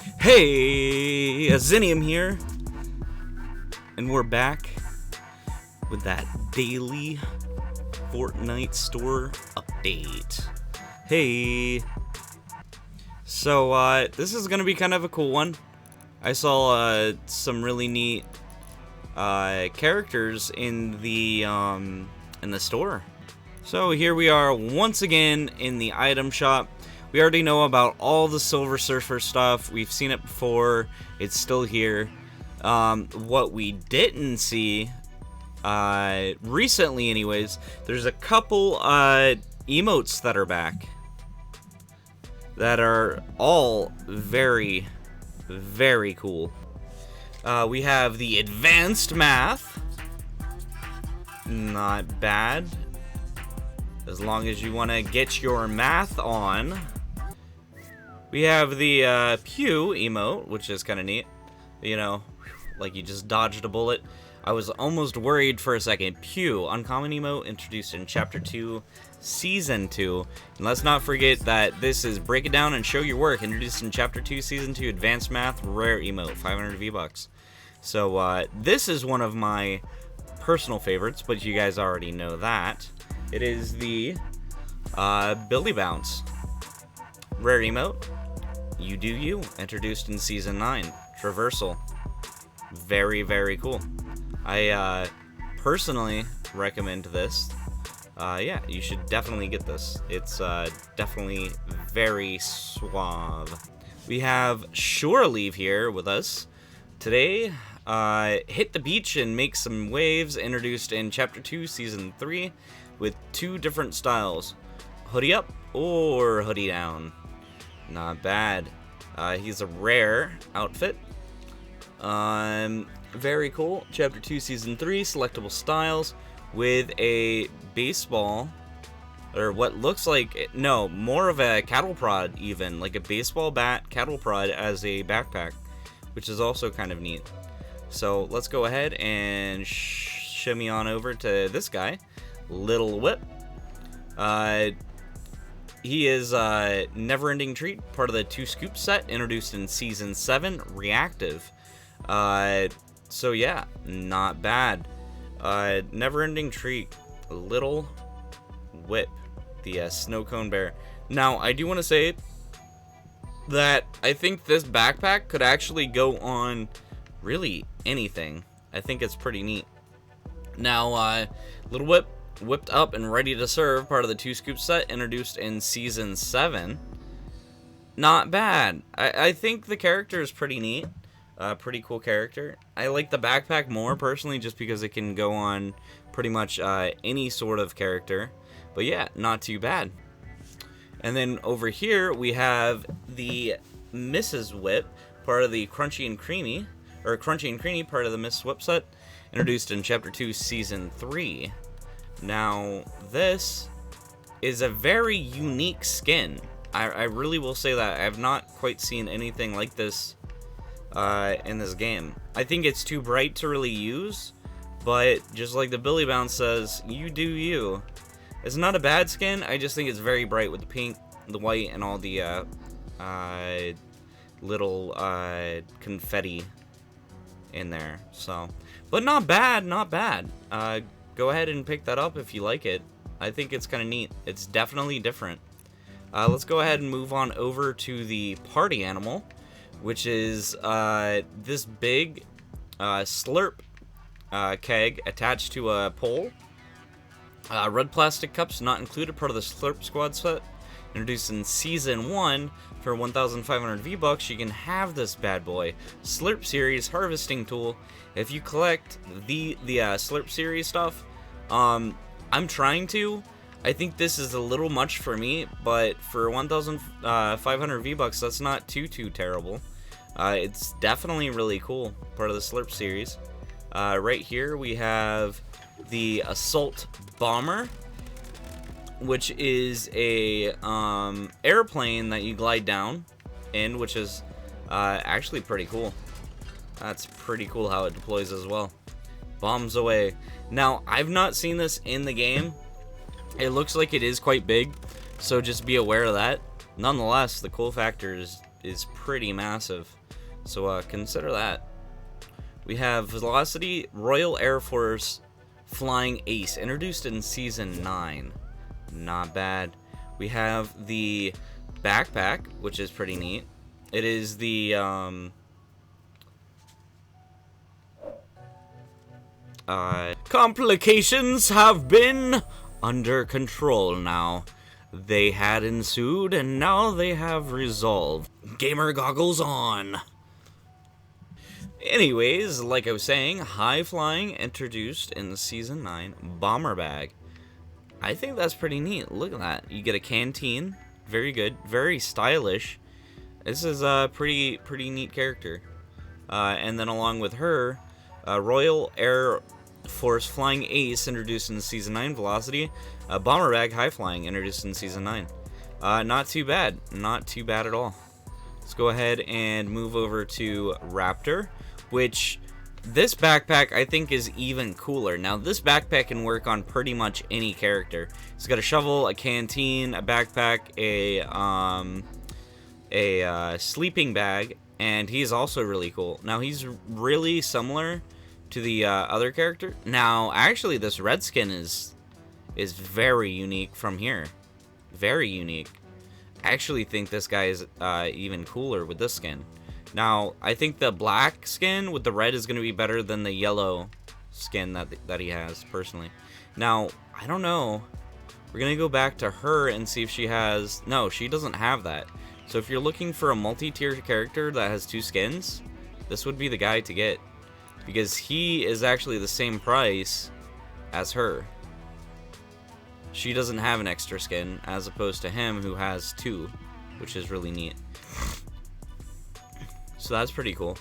Hey, Azinium here, and we're back with that daily Fortnite Store update. Hey, so this is gonna be kind of a cool one. I saw some really neat characters in the store. So here we are once again in the item shop. We already know about all the Silver Surfer stuff. We've seen it before. It's still here. What we didn't see, recently anyways, there's a couple emotes that are back. That are all very, very cool. We have the Advanced Math. Not bad. As long as you want to get your math on. We have the Pew emote, which is kind of neat. You know, like you just dodged a bullet. I was almost worried for a second. Pew, uncommon emote introduced in Chapter 2, Season 2. And let's not forget that this is Break It Down and Show Your Work, introduced in Chapter 2, Season 2, Advanced Math, Rare emote, 500 V-Bucks. So, this is one of my personal favorites, but you guys already know that. It is the Billy Bounce. Rare emote. You Do You, introduced in Season 9. Traversal. Very, very cool. I personally recommend this. Yeah, you should definitely get this. It's definitely very suave. We have Shore Leave here with us. Today, Hit the Beach and Make Some Waves, introduced in Chapter 2, Season 3, with 2 different styles. Hoodie up or hoodie down. Not bad. He's a rare outfit. Very cool. Chapter 2, Season 3, selectable styles with a baseball, or what looks like, no, more of a cattle prod even, like a baseball bat cattle prod as a backpack, which is also kind of neat. So let's go ahead and shimmy on over to this guy, Little Whip. He is Never Ending Treat, part of the 2 Scoop set, introduced in Season 7, Reactive. So yeah, not bad. Never Ending Treat, Little Whip, the Snow Cone Bear. Now, I do want to say that I think this backpack could actually go on really anything. I think it's pretty neat. Now, Little Whip, whipped up and ready to serve, part of the 2 Scoop set, introduced in Season 7. Not bad. I think the character is pretty neat. Pretty cool character. I like the backpack more, personally, just because it can go on pretty much any sort of character. But yeah, not too bad. And then over here, we have the Mrs. Whip, part of the Crunchy and Creamy, or Crunchy and Creamy, part of the Mrs. Whip set, introduced in Chapter 2, Season 3. Now, this is a very unique skin. I really will say that. I have not quite seen anything like this in this game. I think it's too bright to really use, but just like the Billy Bounce says, you do you. It's not a bad skin, I just think it's very bright with the pink, the white, and all the little confetti in there. So, but not bad, not bad. Go ahead and pick that up if you like it. I think it's kind of neat. It's definitely different. Let's go ahead and move on over to the party animal, which is this big slurp keg attached to a pole. Red plastic cups not included, part of the Slurp Squad set. Introduced in Season 1 for 1,500 V-Bucks. You can have this bad boy. Slurp Series harvesting tool. If you collect the Slurp Series stuff, I'm trying to. I think this is a little much for me, but for 1,500 V-Bucks, that's not too terrible. It's definitely really cool. Part of the Slurp Series. Right here we have the Assault Bomber, which is a airplane that you glide down in, which is actually pretty cool. That's pretty cool how it deploys as well. Bombs away. Now, I've not seen this in the game. It looks like it is quite big, so just be aware of that. Nonetheless, the cool factor is is pretty massive. So consider that. We have Velocity Royal Air Force Flying Ace, introduced in Season 9. Not bad. We have the backpack, which is pretty neat. It is the complications have been under control now. They had ensued, and now they have resolved. Gamer goggles on. Anyways, like I was saying, high flying, introduced in Season 9, bomber bag. I think that's pretty neat. Look at that. You get a canteen. Very good. Very stylish. This is a pretty neat character. And then along with her, Royal Air Force Flying Ace, introduced in Season 9, Velocity. Bomber bag, high flying, introduced in Season 9. Not too bad. Not too bad at all. Let's go ahead and move over to Raptor, which this backpack I think is even cooler. Now this backpack can work on pretty much any character. It's got a shovel, a canteen, a backpack, a sleeping bag, and he's also really cool. Now he's really similar to the other character. Now actually this red skin is very unique from here. Very unique. I actually think this guy is even cooler with this skin. Now, I think the black skin with the red is going to be better than the yellow skin that he has, personally. Now, I don't know. We're going to go back to her and see if she has... No, she doesn't have that. So if you're looking for a multi-tier character that has two skins, this would be the guy to get. Because he is actually the same price as her. She doesn't have an extra skin, as opposed to him, who has two, which is really neat. So that's pretty cool.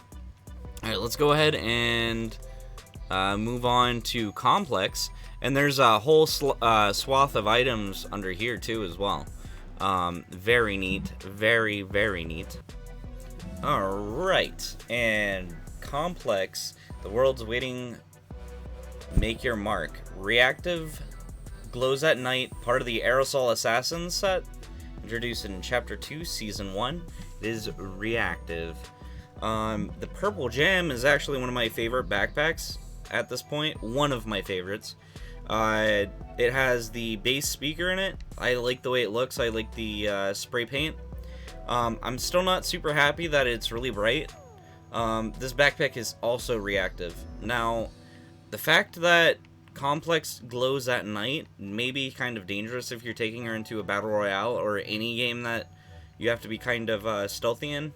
Alright, let's go ahead and move on to Complex. And there's a whole swath of items under here, too, as well. Very neat. Very, very neat. Alright, and Complex, the world's waiting, make your mark. Reactive, glows at night, part of the Aerosol Assassins set, introduced in Chapter 2, Season 1. It is reactive. The purple gem is actually one of my favorite backpacks at this point. One of my favorites. It has the bass speaker in it. I like the way it looks. I like the spray paint. I'm still not super happy that it's really bright. This backpack is also reactive. Now, the fact that Complex glows at night may be kind of dangerous if you're taking her into a battle royale or any game that you have to be kind of stealthy in.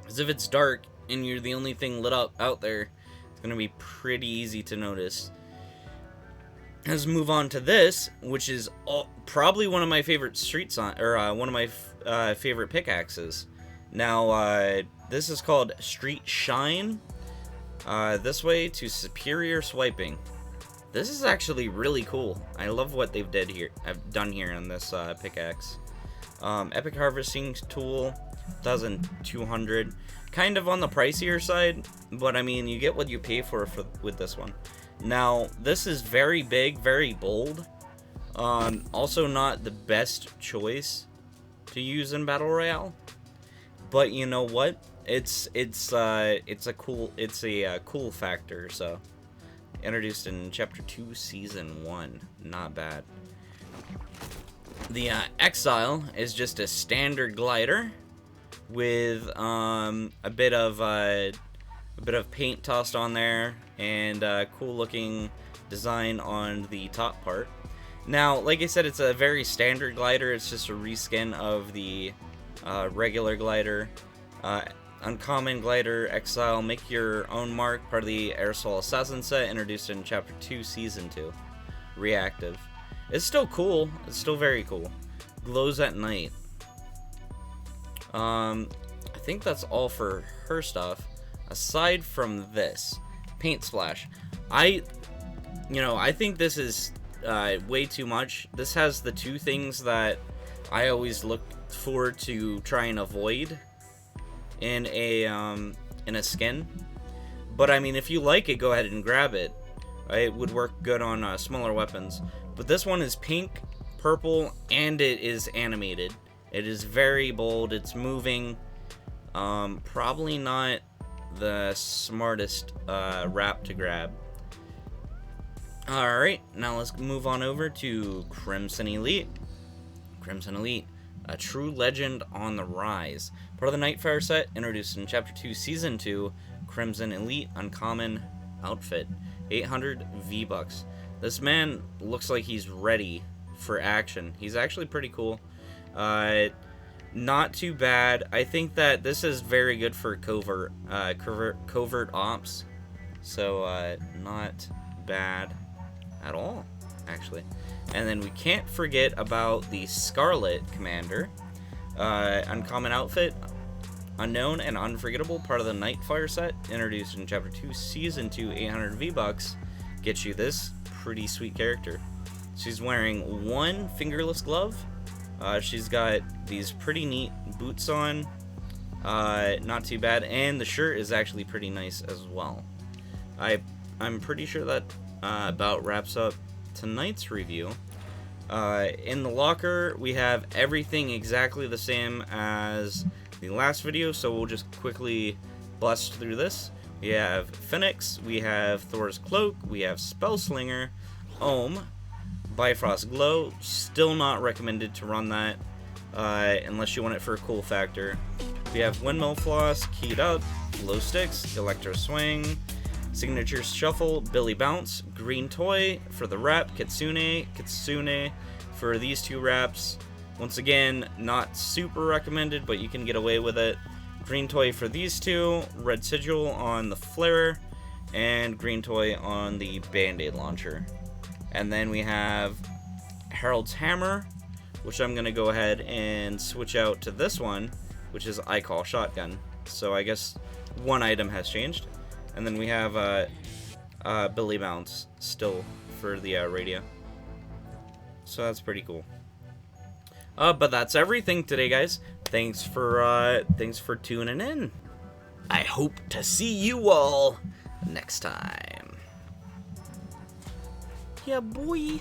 Because if it's dark and you're the only thing lit up out there, it's going to be pretty easy to notice. Let's move on to this, which is probably one of my favorite one of my favorite pickaxes. Now, this is called Street Shine. This way to superior swiping. This is actually really cool. I love what they've done here on this pickaxe. Epic harvesting tool, 1,200. Kind of on the pricier side, but I mean, you get what you pay for with this one. Now, this is very big, very bold. Also not the best choice to use in Battle Royale. But you know what? It's a cool factor, so. Introduced in Chapter 2, Season 1. Not bad. The Exile is just a standard glider with a bit of paint tossed on there and a cool looking design on the top part. Now, like I said, it's a very standard glider. It's just a reskin of the regular glider. Uncommon glider, Exile, make your own mark, part of the Aerosol Assassin set, introduced in Chapter 2, Season 2. Reactive. It's still cool. It's still very cool. Glows at night. I think that's all for her stuff. Aside from this, paint splash. I think this is way too much. This has the two things that I always look forward to try and avoid in a skin. But I mean, if you like it, go ahead and grab it. It would work good on smaller weapons. But this one is pink, purple, and it is animated. It is very bold. It's moving. Probably not the smartest wrap to grab. Alright, now let's move on over to Crimson Elite. Crimson Elite, a true legend on the rise. Part of the Nightfire set, introduced in Chapter 2, Season 2, Crimson Elite Uncommon Outfit. 800 V-Bucks. This man looks like he's ready for action. He's actually pretty cool. Not too bad. I think that this is very good for covert ops. So, not bad at all, actually. And then we can't forget about the Scarlet Commander. Uncommon Outfit, Unknown and Unforgettable, part of the Nightfire set, introduced in Chapter 2, Season 2, 800 V-Bucks. Gets you this pretty sweet character. She's wearing one fingerless glove. She's got these pretty neat boots on. Not too bad. And the shirt is actually pretty nice as well. I'm pretty sure that about wraps up tonight's review. In the locker, we have everything exactly the same as the last video, so we'll just quickly bust through this. We have Phoenix, we have Thor's Cloak, we have Spellslinger, Ohm, Bifrost Glow. Still not recommended to run that unless you want it for a cool factor. We have Windmill Floss, Keyed Up, Glow Sticks, Electro Swing, Signature Shuffle, Billy Bounce, Green Toy for the wrap, Kitsune for these two wraps. Once again, not super recommended, but you can get away with it. Green Toy for these two, Red Sigil on the Flare, and Green Toy on the Band-Aid launcher. And then we have Harold's Hammer, which I'm going to go ahead and switch out to this one, which is I Call Shotgun. So I guess one item has changed. And then we have Billy Bounce still for the radio. So that's pretty cool. But that's everything today, guys. Thanks for tuning in. I hope to see you all next time. Yeah, boy.